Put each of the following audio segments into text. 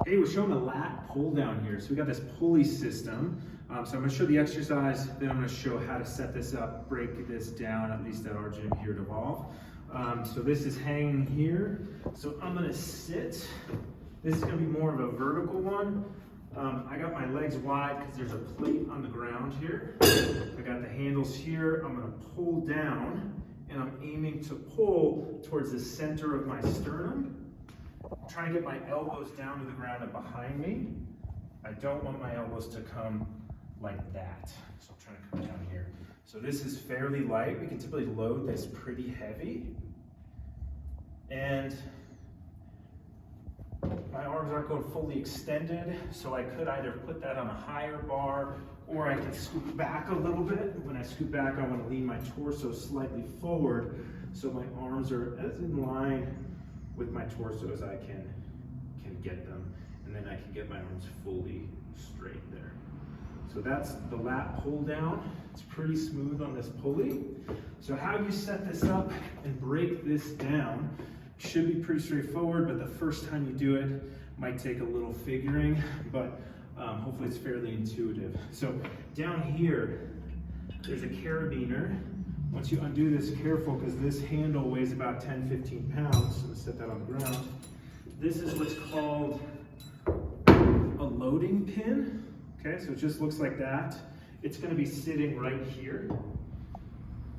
Hey, we're showing a lat pull down here. So we got this pulley system. So I'm gonna show the exercise, then I'm gonna show how to set this up, break this down, at least at our gym here at Evolve. So this is hanging here. So I'm gonna sit. This is gonna be more of a vertical one. I got my legs wide because there's a plate on the ground here. I got the handles here. I'm gonna pull down and I'm aiming to pull towards the center of my sternum. I'm trying to get my elbows down to the ground and behind me. I don't want my elbows to come like that. So I'm trying to come down here. So this is fairly light. We can typically load this pretty heavy. And my arms aren't going fully extended, so I could either put that on a higher bar or I can scoot back a little bit. When I scoot back, I want to lean my torso slightly forward so my arms are as in line with my torso as I can get them, and then I can get my arms fully straight there. So that's the lat pull down. It's pretty smooth on this pulley. So how you set this up and break this down should be pretty straightforward, but the first time you do it might take a little figuring, but hopefully it's fairly intuitive. So down here, there's a carabiner. Once you undo this, careful, because this handle weighs about 10-15 pounds. So I'm gonna set that on the ground. This is what's called a loading pin. Okay, so it just looks like that. It's gonna be sitting right here,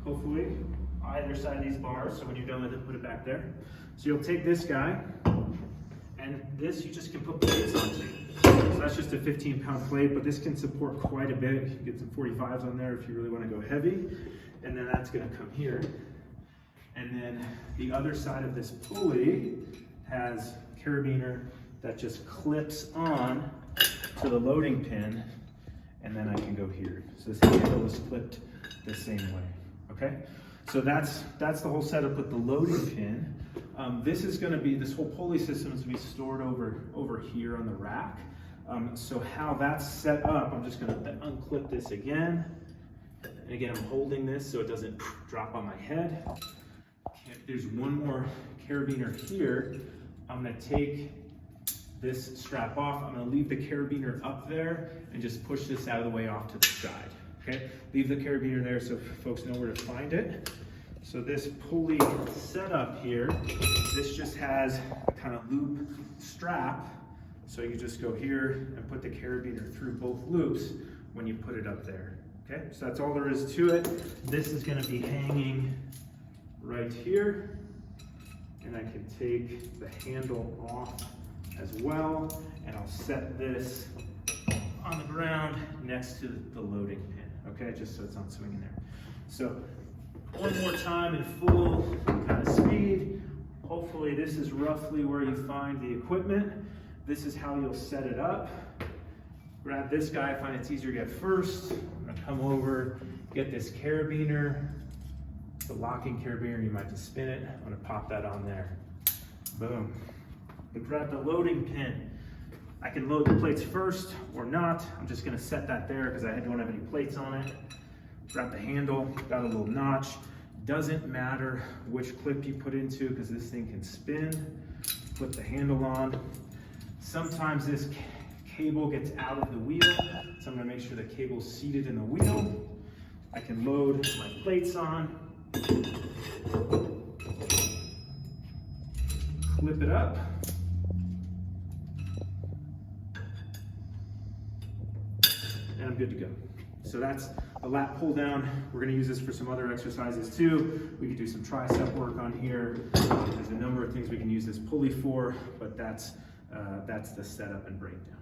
hopefully, either side of these bars. So when you're done with it, put it back there. So you'll take this guy, and this you just can put plates onto. So that's just a 15-pound plate, but this can support quite a bit. You can get some 45s on there if you really want to go heavy. And then that's going to come here. And then the other side of this pulley has a carabiner that just clips on to the loading pin, and then I can go here. So this handle is clipped the same way. Okay? So that's the whole setup with the loading pin. This whole pulley system is going to be stored over here on the rack. So how that's set up, I'm just going to unclip this again. And again, I'm holding this so it doesn't drop on my head. There's one more carabiner here. I'm going to take this strap off. I'm going to leave the carabiner up there and just push this out of the way off to the side. Okay, leave the carabiner there so folks know where to find it. So this pulley setup here, this just has a kind of loop strap. So you just go here and put the carabiner through both loops when you put it up there. Okay, so that's all there is to it. This is going to be hanging right here, and I can take the handle off as well, and I'll set this on the ground next to the loading pin. Okay, just so it's not swinging there. So one more time in full kind of speed. Hopefully this is roughly where you find the equipment. This is how you'll set it up. Grab this guy, I find it's easier to get first. I'm gonna come over, get this carabiner, the locking carabiner, you might just spin it. I'm gonna pop that on there. Boom. But grab the loading pin. I can load the plates first or not. I'm just gonna set that there because I don't have any plates on it. Grab the handle, got a little notch. Doesn't matter which clip you put into because this thing can spin. Put the handle on. Sometimes this cable gets out of the wheel, so I'm gonna make sure the cable's seated in the wheel. I can load my plates on. Clip it up. And I'm good to go. So that's a lat pull down. We're gonna use this for some other exercises too. We could do some tricep work on here. There's a number of things we can use this pulley for, but that's the setup and breakdown.